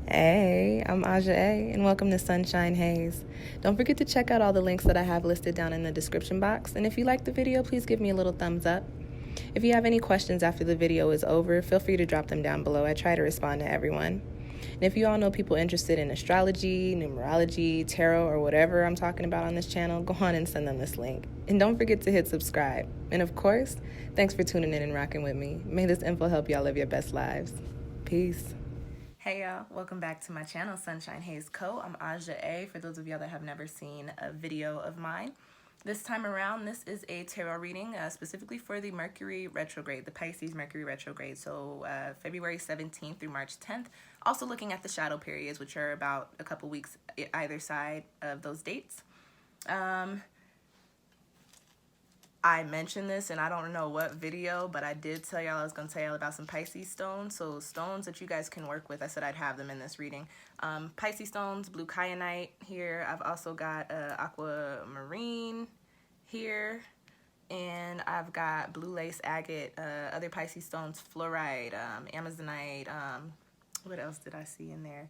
Hey, I'm Aja A, and welcome to Sunshine Haze. Don't forget to check out all the links that I have listed down in the description box, and if you like the video, please give me a little thumbs up. If you have any questions after the video is over, feel free to drop them down below. I try to respond to everyone. And if you all know people interested in astrology, numerology, tarot, or whatever I'm talking about on this channel, go on and send them this link. And don't forget to hit subscribe. And of course, thanks for tuning in and rocking with me. May this info help y'all live your best lives. Peace. Hey y'all, welcome back to my channel, SunshinehazeCo. I'm Aja A, for those of y'all that have never seen a video of mine. This time around, this is a tarot reading specifically for the Mercury Retrograde, the Pisces Mercury Retrograde, so February 17th through March 10th. Also looking at the shadow periods, which are about a couple weeks either side of those dates. I mentioned this and I don't know what video, but I did tell y'all I was going to tell y'all about some Pisces stones. So stones that you guys can work with. I said I'd have them in this reading. Pisces stones, blue kyanite here. I've also got aquamarine here. And I've got blue lace agate, other Pisces stones, fluorite, amazonite. What else did I see in there?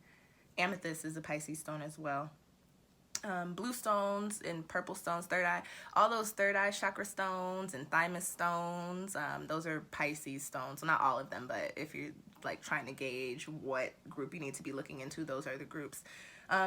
Amethyst is a Pisces stone as well. Blue stones and purple stones, third eye, all those third eye chakra stones and thymus stones, those are Pisces stones. Well, not all of them, but if you're like trying to gauge what group you need to be looking into, those are the groups.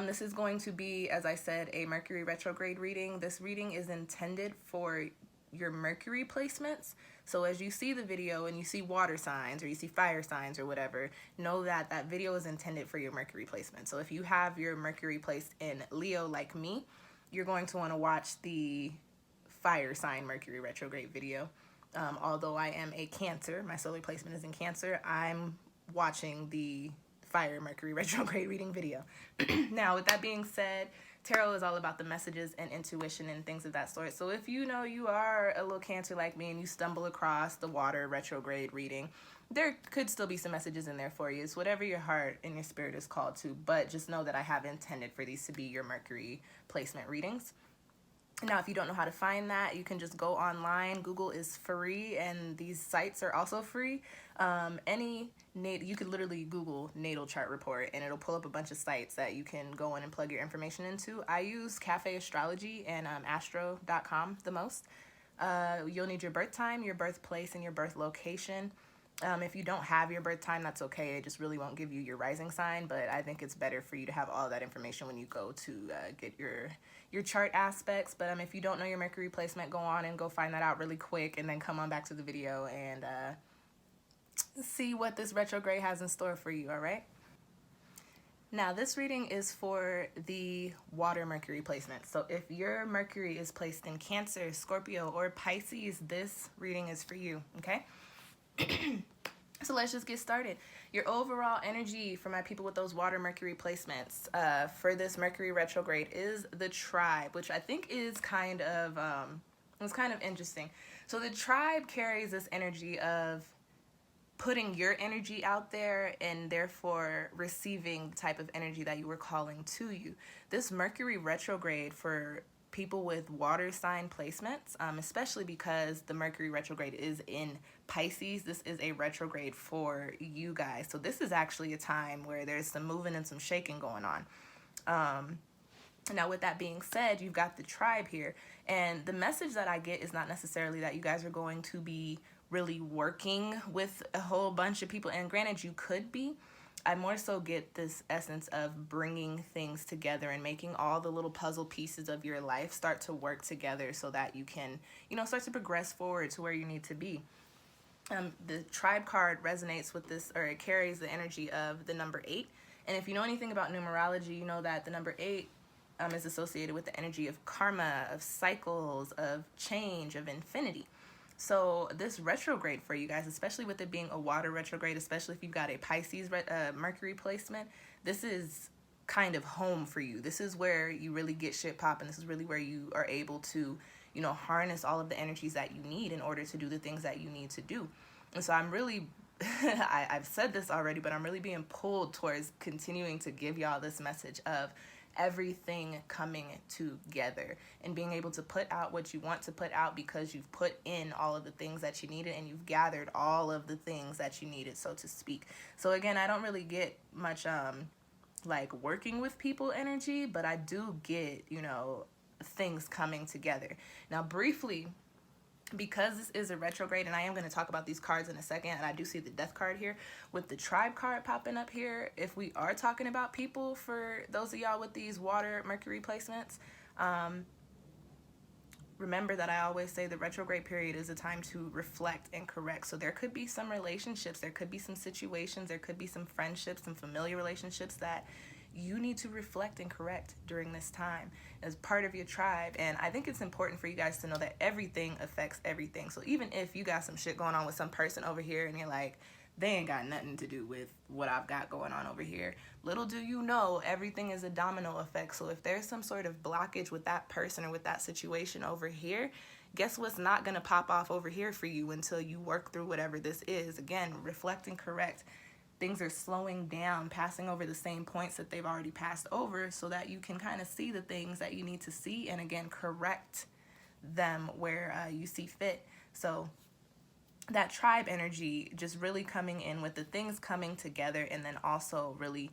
This is going to be, as I said, a Mercury retrograde reading. This reading is intended for your Mercury placements. So as you see the video and you see water signs or you see fire signs or whatever, know that that video is intended for your Mercury placement. So if you have your Mercury placed in Leo like me, you're going to want to watch the fire sign Mercury retrograde video. Although I am a Cancer, my solar placement is in Cancer, I'm watching the fire Mercury retrograde reading video. Now, with that being said, tarot is all about the messages and intuition and things of that sort. So if you know you are a little Cancer like me and you stumble across the water retrograde reading, there could still be some messages in there for you. It's whatever your heart and your spirit is called to, but just know that I have intended for these to be your Mercury placement readings. Now, if you don't know how to find that, you can just go online. Google is free, and these sites are also free. You could literally Google natal chart report, and it'll pull up a bunch of sites that you can go in and plug your information into. I use Cafe Astrology and astro.com the most. You'll need your birth time, your birthplace, and your birth location. If you don't have your birth time, that's okay. It just really won't give you your rising sign, but I think it's better for you to have all that information when you go to get your chart aspects. But if you don't know your Mercury placement, go on and go find that out really quick and then come on back to the video and see what this retrograde has in store for you, all right? Now, this reading is for the water Mercury placement. So if your Mercury is placed in Cancer, Scorpio, or Pisces, this reading is for you, okay? So let's just get started. Your overall energy for my people with those water Mercury placements for this Mercury retrograde is the tribe, which I think is kind of interesting. So the tribe carries this energy of putting your energy out there and therefore receiving the type of energy that you were calling to you. This Mercury retrograde for people with water sign placements, especially because the Mercury retrograde is in Pisces, this is a retrograde for you guys. So this is actually a time where there's some moving and some shaking going on. Now, with that being said, you've got the tribe here, and the message that I get is not necessarily that you guys are going to be really working with a whole bunch of people, and granted, you could be. I more so get this essence of bringing things together and making all the little puzzle pieces of your life start to work together so that you can, start to progress forward to where you need to be. The tribe card resonates with this, or it carries the energy of the number 8. And if you know anything about numerology, you know that the number 8 is associated with the energy of karma, of cycles, of change, of infinity. So this retrograde for you guys, especially with it being a water retrograde, especially if you've got a Pisces Mercury placement, this is kind of home for you. This is where you really get shit popping. This is really where you are able to, harness all of the energies that you need in order to do the things that you need to do. And so I'm really, I've said this already, but I'm really being pulled towards continuing to give y'all this message of everything coming together and being able to put out what you want to put out because you've put in all of the things that you needed and you've gathered all of the things that you needed, so to speak. So again, I don't really get much like working with people energy, but I do get, you know, things coming together. Now, briefly, because this is a retrograde, and I am going to talk about these cards in a second, and I do see the death card here with the tribe card popping up here. If we are talking about people, for those of y'all with these water Mercury placements, remember that I always say the retrograde period is a time to reflect and correct. So there could be some relationships, there could be some situations, there could be some friendships, some familiar relationships that you need to reflect and correct during this time as part of your tribe. And I think it's important for you guys to know that everything affects everything. So even if you got some shit going on with some person over here and you're like, they ain't got nothing to do with what I've got going on over here, little do you know, everything is a domino effect. So if there's some sort of blockage with that person or with that situation over here, guess what's not going to pop off over here for you until you work through whatever this is. Again, reflect and correct. Things are slowing down, passing over the same points that they've already passed over, so that you can kind of see the things that you need to see, and again, correct them where you see fit. So that tribe energy just really coming in with the things coming together, and then also really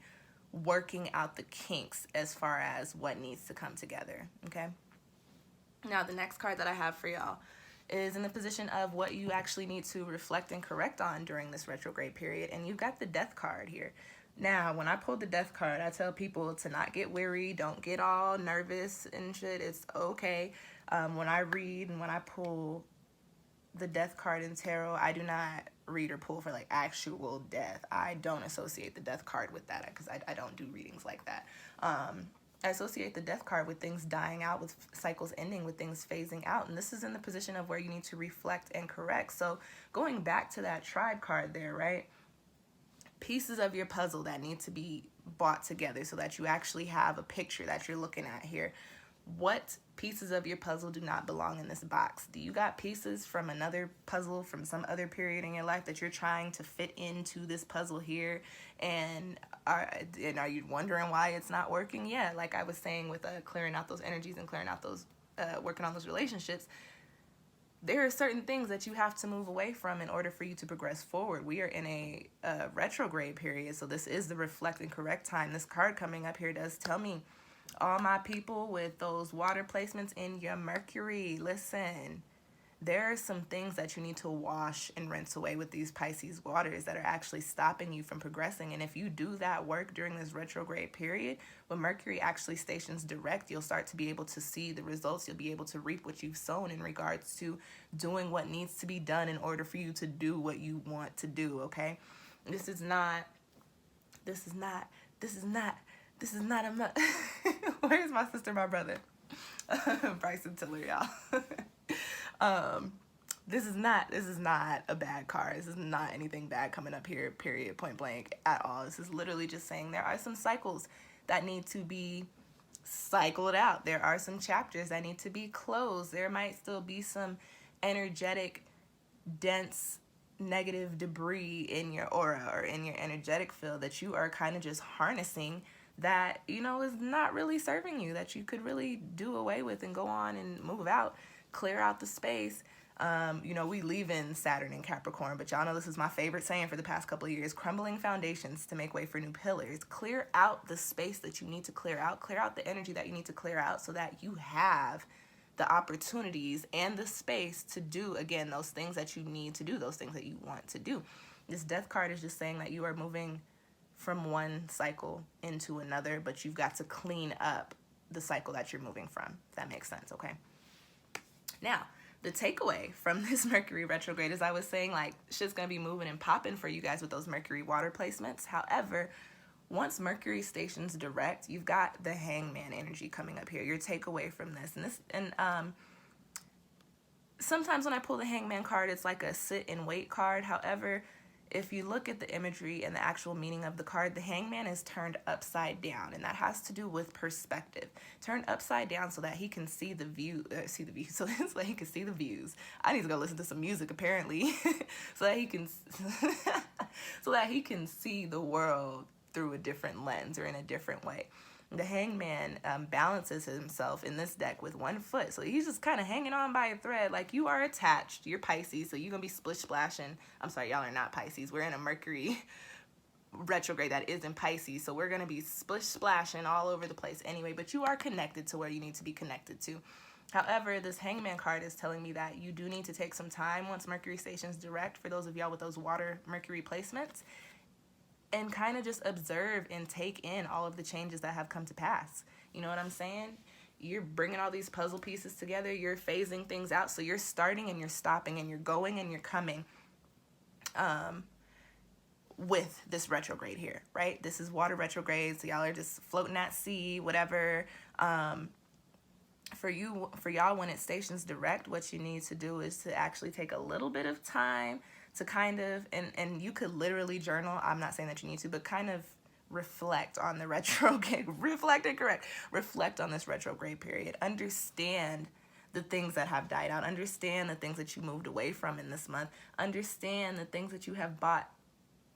working out the kinks as far as what needs to come together. Okay. Now, the next card that I have for y'all is in the position of what you actually need to reflect and correct on during this retrograde period. And you've got the death card here. Now, when I pull the death card, I tell people to not get weary, don't get all nervous and shit. It's okay. When I read and when I pull the death card in tarot, I do not read or pull for like actual death. I don't associate the death card with that because I don't do readings like that. I associate the death card with things dying out, with cycles ending, with things phasing out. And this is in the position of where you need to reflect and correct. So going back to that tribe card there, right? Pieces of your puzzle that need to be brought together so that you actually have a picture that you're looking at here. What pieces of your puzzle do not belong in this box? Do you got pieces from another puzzle from some other period in your life that you're trying to fit into this puzzle here? And are you wondering why it's not working? Yeah, like I was saying with clearing out those energies and clearing out those, working on those relationships, there are certain things that you have to move away from in order for you to progress forward. We are in a retrograde period, so this is the reflect and correct time. This card coming up here does tell me, all my people with those water placements in your Mercury, listen, there are some things that you need to wash and rinse away with these Pisces waters that are actually stopping you from progressing. And if you do that work during this retrograde period, when Mercury actually stations direct, you'll start to be able to see the results. You'll be able to reap what you've sown in regards to doing what needs to be done in order for you to do what you want to do, okay? This is not a where's my sister, my brother? Bryson Tiller, y'all. This is not a bad card. This is not anything bad coming up here, period, point blank, at all. This is literally just saying there are some cycles that need to be cycled out. There are some chapters that need to be closed. There might still be some energetic, dense, negative debris in your aura or in your energetic field that you are kind of just harnessing that, you know, is not really serving you, that you could really do away with and go on and move out, clear out the space. You know, we leave in Saturn and Capricorn, but y'all know this is my favorite saying for the past couple of years: crumbling foundations to make way for new pillars. Clear out the space that you need to clear out the energy that you need to clear out, so that you have the opportunities and the space to do, again, those things that you need to do, those things that you want to do. This death card is just saying that you are moving from one cycle into another, but you've got to clean up the cycle that you're moving from, if that makes sense, okay? Now, the takeaway from this Mercury retrograde is, I was saying, like, shit's gonna be moving and popping for you guys with those Mercury water placements. However, once Mercury stations direct, you've got the Hangman energy coming up here. Your takeaway from this, sometimes when I pull the Hangman card, it's like a sit and wait card. However, if you look at the imagery and the actual meaning of the card, the Hangman is turned upside down, and that has to do with perspective. Turned upside down so that he can see the view, so that he can see the views. I need to go listen to some music, apparently, so that he can, so that he can see the world through a different lens or in a different way. The Hangman balances himself in this deck with one foot. So he's just kind of hanging on by a thread. Like, you are attached. You're Pisces, so you're going to be splish splashing. I'm sorry, y'all are not Pisces. We're in a Mercury retrograde that is in Pisces. So we're going to be splashing all over the place anyway, but you are connected to where you need to be connected to. However, this Hangman card is telling me that you do need to take some time once Mercury stations direct, for those of y'all with those water Mercury placements, and kind of just observe and take in all of the changes that have come to pass. You know what I'm saying? You're bringing all these puzzle pieces together. You're phasing things out. So you're starting and you're stopping and you're going and you're coming with this retrograde here, right? This is water retrograde. So y'all are just floating at sea, whatever. For y'all, when it stations direct, what you need to do is to actually take a little bit of time to kind of, and you could literally journal. I'm not saying that you need to, but kind of reflect on the retrograde, reflect on this retrograde period. Understand the things that have died out. Understand the things that you moved away from in this month. Understand the things that you have brought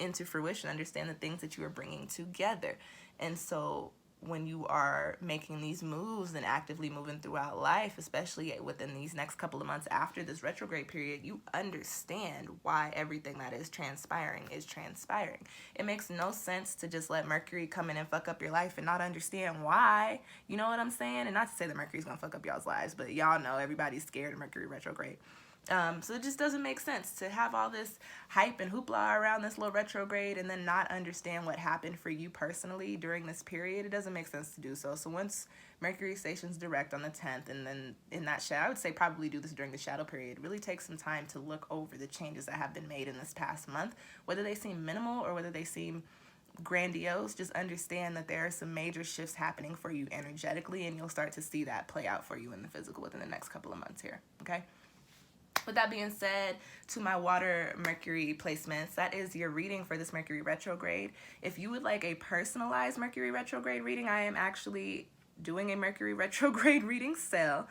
into fruition. Understand the things that you are bringing together. And so when you are making these moves and actively moving throughout life, especially within these next couple of months after this retrograde period, you understand why everything that is transpiring is transpiring. It makes no sense to just let Mercury come in and fuck up your life and not understand why. You know what I'm saying? And not to say that Mercury's gonna fuck up y'all's lives, but y'all know everybody's scared of Mercury retrograde. So it just doesn't make sense to have all this hype and hoopla around this little retrograde and then not understand what happened for you personally during this period. It doesn't make sense to do so. So once Mercury stations direct on the 10th, and then in that shadow, I would say probably do this during the shadow period. Really take some time to look over the changes that have been made in this past month, whether they seem minimal or whether they seem grandiose. Just understand that there are some major shifts happening for you energetically, and you'll start to see that play out for you in the physical within the next couple of months here, okay? With that being said, to my water Mercury placements, that is your reading for this Mercury retrograde. If you would like a personalized Mercury retrograde reading, I am actually doing a Mercury retrograde reading sale.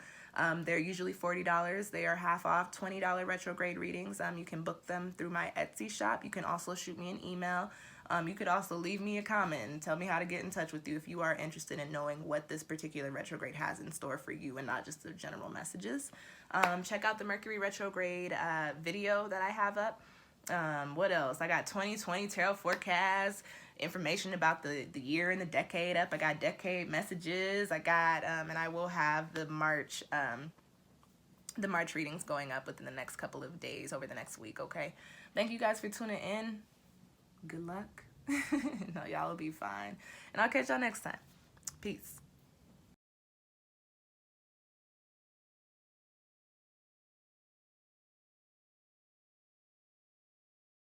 They're usually $40. They are half off $20 retrograde readings. You can book them through my Etsy shop. You can also shoot me an email. You could also leave me a comment and tell me how to get in touch with you if you are interested in knowing what this particular retrograde has in store for you and not just the general messages. Check out the Mercury retrograde video that I have up. What else? I got 2020 tarot forecast, information about the year and the decade up. I got decade messages. I got, and I will have the March readings going up within the next couple of days, over the next week, okay? Thank you guys for tuning in. Good luck. No, y'all will be fine. And I'll catch y'all next time. Peace.